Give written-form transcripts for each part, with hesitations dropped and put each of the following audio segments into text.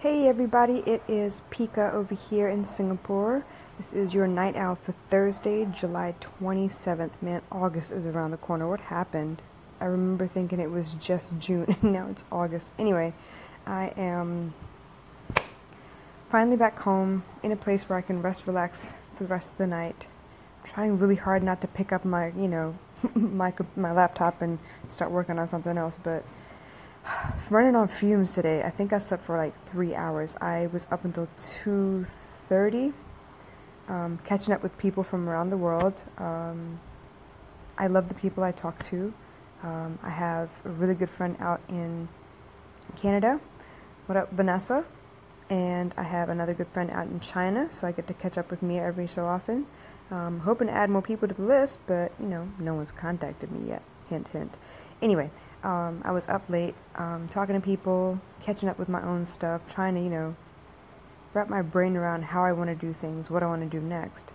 Hey everybody, it is Pika over here in Singapore. This is your night owl for Thursday, July 27th. Man, August is around the corner. What happened? I remember thinking it was just June and now it's August. Anyway, I am finally back home in a place where I can rest, relax for the rest of the night. I'm trying really hard not to pick up my, my laptop and start working on something else, but running on fumes today. I think I slept for like 3 hours. I was up until 2:30, catching up with people from around the world. I love the people I talk to. I have a really good friend out in Canada. What up, Vanessa? And I have another good friend out in China, so I get to catch up with Mia every so often. Hoping to add more people to the list, but no one's contacted me yet. Hint, hint. Anyway, I was up late, talking to people, catching up with my own stuff, trying to, wrap my brain around how I want to do things, what I want to do next.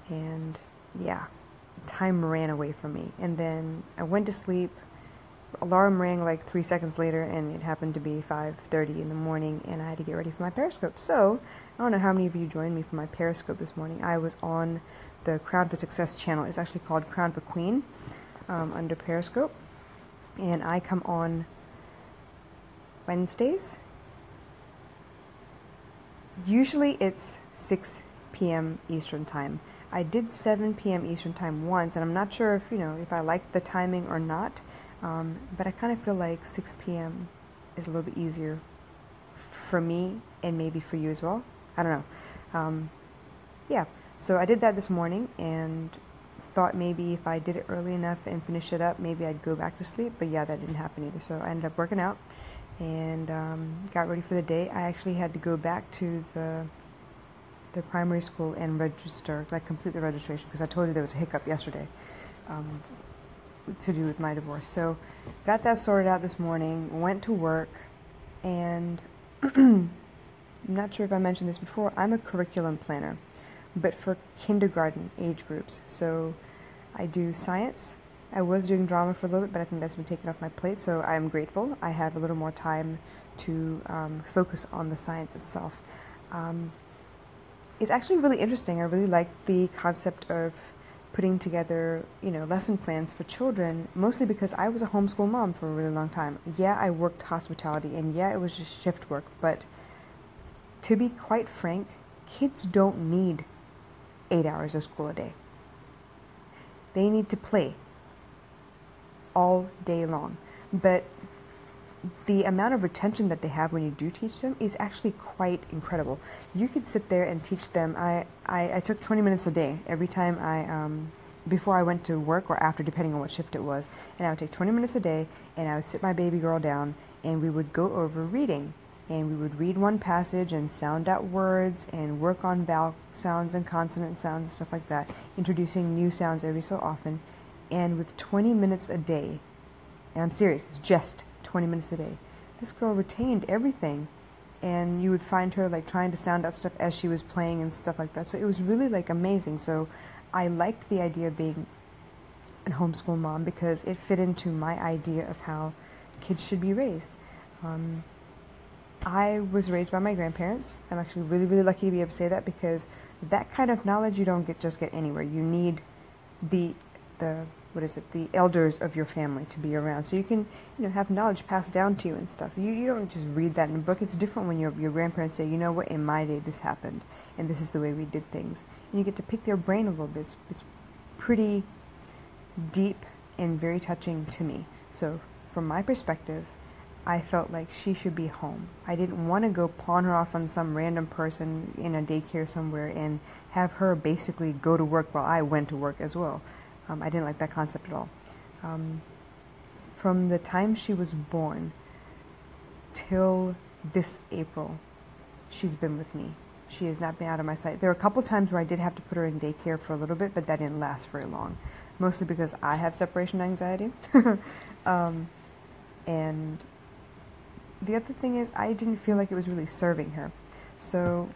And yeah, time ran away from me. And then I went to sleep. Alarm rang like 3 seconds later, and it happened to be 5:30 in the morning, and I had to get ready for my Periscope. So, I don't know how many of you joined me for my Periscope this morning. I was on the Crown for Success channel. It's actually called Crown for Queen, under Periscope. And I come on Wednesdays. Usually it's 6 p.m. Eastern Time. I did 7 p.m. Eastern Time once, and I'm not sure if I liked the timing or not, but I kind of feel like 6 p.m. is a little bit easier for me and maybe for you as well. I don't know. Yeah, so I did that this morning and thought maybe if I did it early enough and finished it up, maybe I'd go back to sleep, but yeah, that didn't happen either. So I ended up working out and got ready for the day. I actually had to go back to the primary school and register, like complete the registration, because I told you there was a hiccup yesterday to do with my divorce. So got that sorted out this morning, went to work, and I'm not sure if I mentioned this before, I'm a curriculum planner, but for kindergarten age groups. So I do science. I was doing drama for a little bit, but I think that's been taken off my plate, so I'm grateful. I have a little more time to focus on the science itself. It's actually really interesting. I really like the concept of putting together, lesson plans for children, mostly because I was a homeschool mom for a really long time. Yeah, I worked hospitality, and yeah, it was just shift work, but to be quite frank, kids don't need 8 hours of school a day. They need to play all day long. But the amount of retention that they have when you do teach them is actually quite incredible. You could sit there and teach them. I took 20 minutes a day every time before I went to work or after, depending on what shift it was. And I would take 20 minutes a day, and I would sit my baby girl down, and we would go over reading. And we would read one passage and sound out words and work on vowel sounds and consonant sounds and stuff like that, introducing new sounds every so often. And with 20 minutes a day, and I'm serious, it's just 20 minutes a day, this girl retained everything. And you would find her like trying to sound out stuff as she was playing and stuff like that. So it was really like amazing. So I liked the idea of being a homeschool mom because it fit into my idea of how kids should be raised. I was raised by my grandparents. I'm actually really, really lucky to be able to say that because that kind of knowledge you don't just get anywhere. You need the elders of your family to be around, so you can have knowledge passed down to you and stuff. You don't just read that in a book. It's different when your grandparents say, what, in my day this happened, and this is the way we did things, and you get to pick their brain a little bit. It's pretty deep and very touching to me. So from my perspective, I felt like she should be home. I didn't want to go pawn her off on some random person in a daycare somewhere and have her basically go to work while I went to work as well. I didn't like that concept at all. From the time she was born till this April, she's been with me. She has not been out of my sight. There were a couple times where I did have to put her in daycare for a little bit, but that didn't last very long, mostly because I have separation anxiety. And the other thing is I didn't feel like it was really serving her. So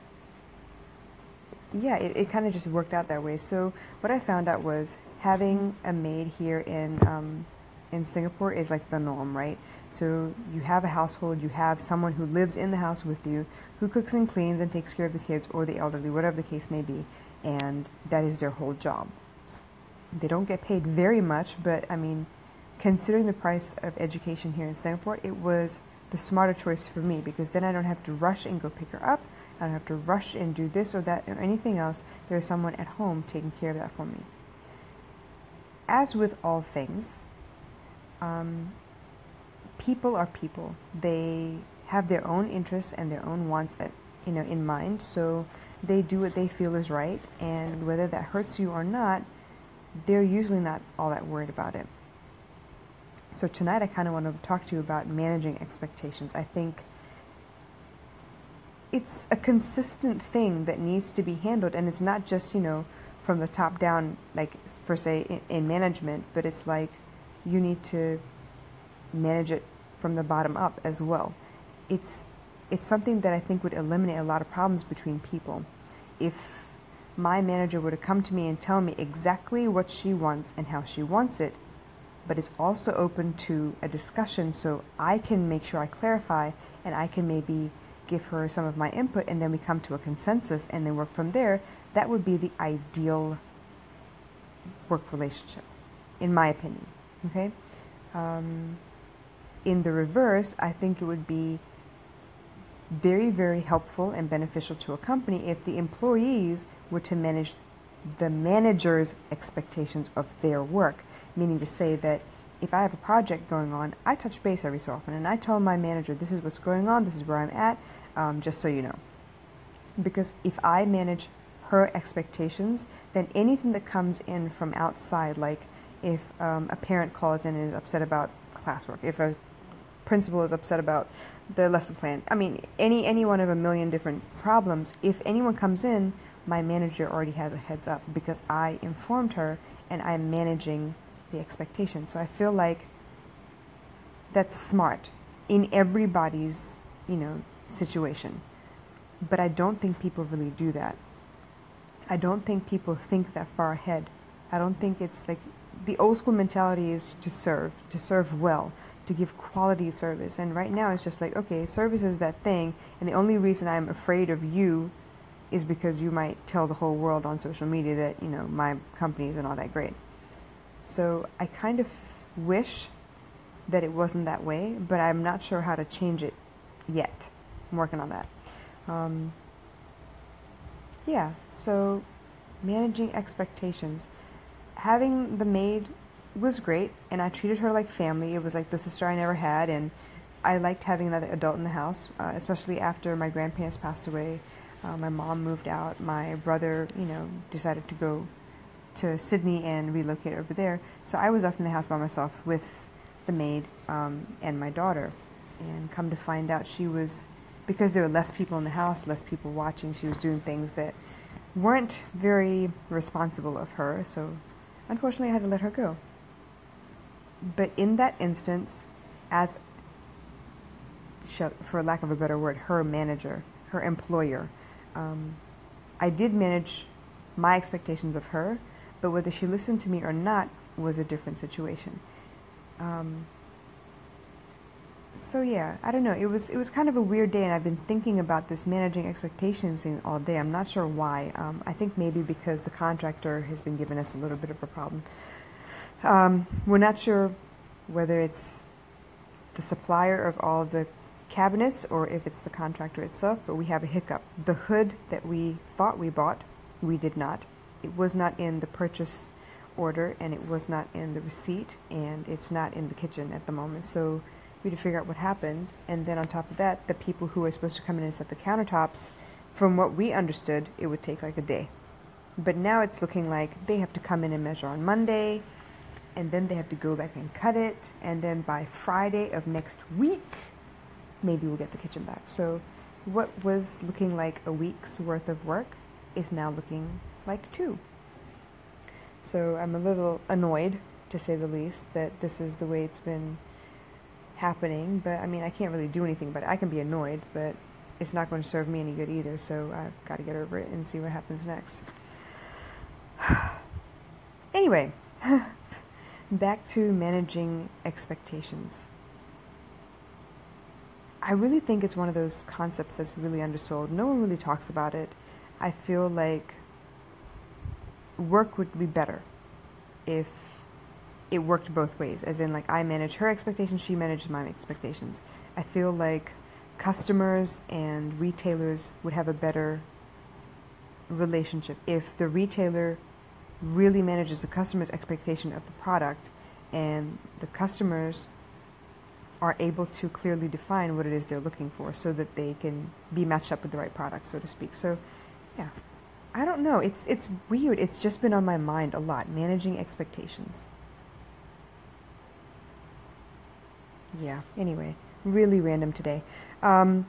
yeah, it kind of just worked out that way. So what I found out was having a maid here in in Singapore is like the norm, right? So you have a household, you have someone who lives in the house with you, who cooks and cleans and takes care of the kids or the elderly, whatever the case may be, and that is their whole job. They don't get paid very much, but I mean, considering the price of education here in Singapore, it was the smarter choice for me, because then I don't have to rush and go pick her up. I don't have to rush and do this or that or anything else. There's someone at home taking care of that for me. As with all things, people are people. They have their own interests and their own wants in mind. So they do what they feel is right, and whether that hurts you or not, they're usually not all that worried about it. So tonight I kind of want to talk to you about managing expectations. I think it's a consistent thing that needs to be handled, and it's not just, from the top down, like per se in management, but it's like you need to manage it from the bottom up as well. It's something that I think would eliminate a lot of problems between people. If my manager were to come to me and tell me exactly what she wants and how she wants it, but is also open to a discussion so I can make sure I clarify and I can maybe give her some of my input, and then we come to a consensus and then work from there, that would be the ideal work relationship, in my opinion. Okay? In the reverse, I think it would be very, very helpful and beneficial to a company if the employees were to manage the manager's expectations of their work. Meaning to say that if I have a project going on, I touch base every so often and I tell my manager, this is what's going on, this is where I'm at, just so you know. Because if I manage her expectations, then anything that comes in from outside, like if a parent calls in and is upset about classwork, if a principal is upset about the lesson plan, I mean, any one of a million different problems, if anyone comes in, my manager already has a heads up because I informed her and I'm managing the expectation. So I feel like that's smart in everybody's, situation. But I don't think people really do that. I don't think people think that far ahead. I don't think it's like the old school mentality is to serve well, to give quality service. And right now it's just like, okay, service is that thing, and the only reason I'm afraid of you is because you might tell the whole world on social media that, my company isn't all that great. So I kind of wish that it wasn't that way, but I'm not sure how to change it yet. I'm working on that. So managing expectations. Having the maid was great, and I treated her like family. It was like the sister I never had, and I liked having another adult in the house, especially after my grandparents passed away. My mom moved out. My brother, decided to go to Sydney and relocate over there. So I was left in the house by myself with the maid and my daughter. And come to find out, she was, because there were less people in the house, less people watching, she was doing things that weren't very responsible of her. So unfortunately I had to let her go. But in that instance, as, for lack of a better word, her manager, her employer, I did manage my expectations of her, but whether she listened to me or not was a different situation. So yeah, I don't know. It was kind of a weird day, and I've been thinking about this managing expectations thing all day. I'm not sure why. I think maybe because the contractor has been giving us a little bit of a problem. We're not sure whether it's the supplier of all the cabinets or if it's the contractor itself, but we have a hiccup. The hood that we thought we bought, we did not. It was not in the purchase order, and it was not in the receipt, and it's not in the kitchen at the moment. So we had to figure out what happened. And then on top of that, the people who were supposed to come in and set the countertops, from what we understood, it would take like a day. But now it's looking like they have to come in and measure on Monday, and then they have to go back and cut it, and then by Friday of next week, maybe we'll get the kitchen back. So what was looking like a week's worth of work is now looking like 2. So I'm a little annoyed, to say the least, that this is the way it's been happening. But I mean, I can't really do anything about it. I can be annoyed, but it's not going to serve me any good either. So I've got to get over it and see what happens next. Anyway, Back to managing expectations. I really think it's one of those concepts that's really undersold. No one really talks about it. I feel like work would be better if it worked both ways, as in, like, I manage her expectations, she manages my expectations. I feel like customers and retailers would have a better relationship if the retailer really manages the customer's expectation of the product, and the customers are able to clearly define what it is they're looking for so that they can be matched up with the right product, so to speak. So, yeah. I don't know. It's weird. It's just been on my mind a lot, managing expectations. Yeah, anyway, really random today. Um,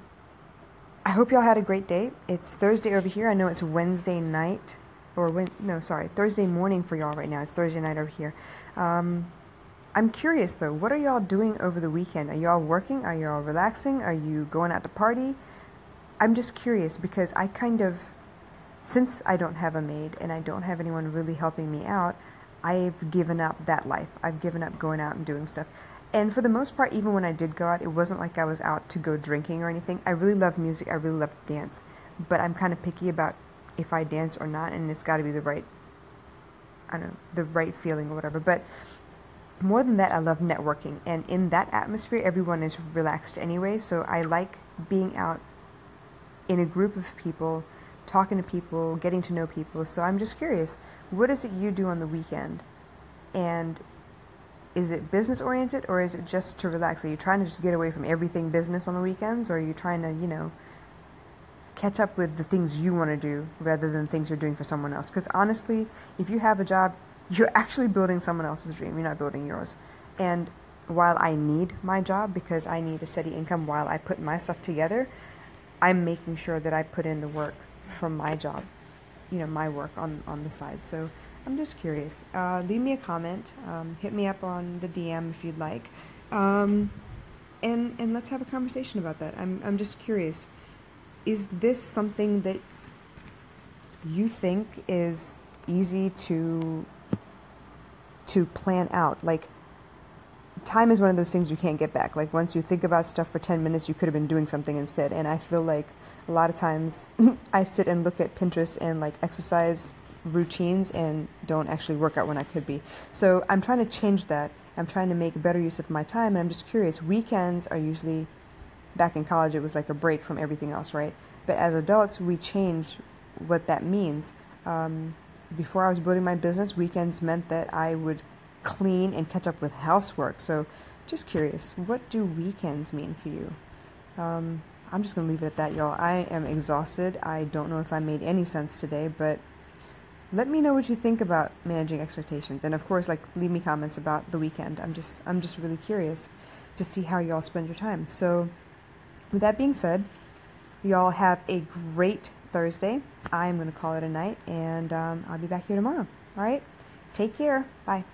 I hope y'all had a great day. It's Thursday over here. I know it's Wednesday night, or no, sorry, Thursday morning for y'all right now. It's Thursday night over here. I'm curious though, what are y'all doing over the weekend? Are y'all working? Are y'all relaxing? Are you going out to party? I'm just curious because I kind of, since I don't have a maid and I don't have anyone really helping me out, I've given up that life. I've given up going out and doing stuff. And for the most part, even when I did go out, it wasn't like I was out to go drinking or anything. I really love music. I really love to dance. But I'm kind of picky about if I dance or not, and it's got to be the right, I don't know, the right feeling or whatever. But more than that, I love networking. And in that atmosphere, everyone is relaxed anyway. So I like being out in a group of people, talking to people, getting to know people. So I'm just curious, what is it you do on the weekend? And is it business oriented, or is it just to relax? Are you trying to just get away from everything business on the weekends, or are you trying to, catch up with the things you want to do rather than things you're doing for someone else? Because honestly, if you have a job, you're actually building someone else's dream. You're not building yours. And while I need my job because I need a steady income while I put my stuff together, I'm making sure that I put in the work from my job, my work on the side. So I'm just curious. Leave me a comment. Hit me up on the DM if you'd like. And let's have a conversation about that. I'm just curious. Is this something that you think is easy to plan out? Like, time is one of those things you can't get back. Like, once you think about stuff for 10 minutes, you could have been doing something instead. And I feel like a lot of times I sit and look at Pinterest and like exercise routines and don't actually work out when I could be. So I'm trying to change that. I'm trying to make better use of my time. And I'm just curious. Weekends are usually, back in college, it was like a break from everything else, right? But as adults, we change what that means. Before I was building my business, weekends meant that I would clean and catch up with housework. So just curious, what do weekends mean for you? I'm just going to leave it at that, y'all. I am exhausted. I don't know if I made any sense today, but let me know what you think about managing expectations. And of course, leave me comments about the weekend. I'm just really curious to see how y'all spend your time. So with that being said, y'all have a great Thursday. I'm going to call it a night, and I'll be back here tomorrow. All right? Take care. Bye.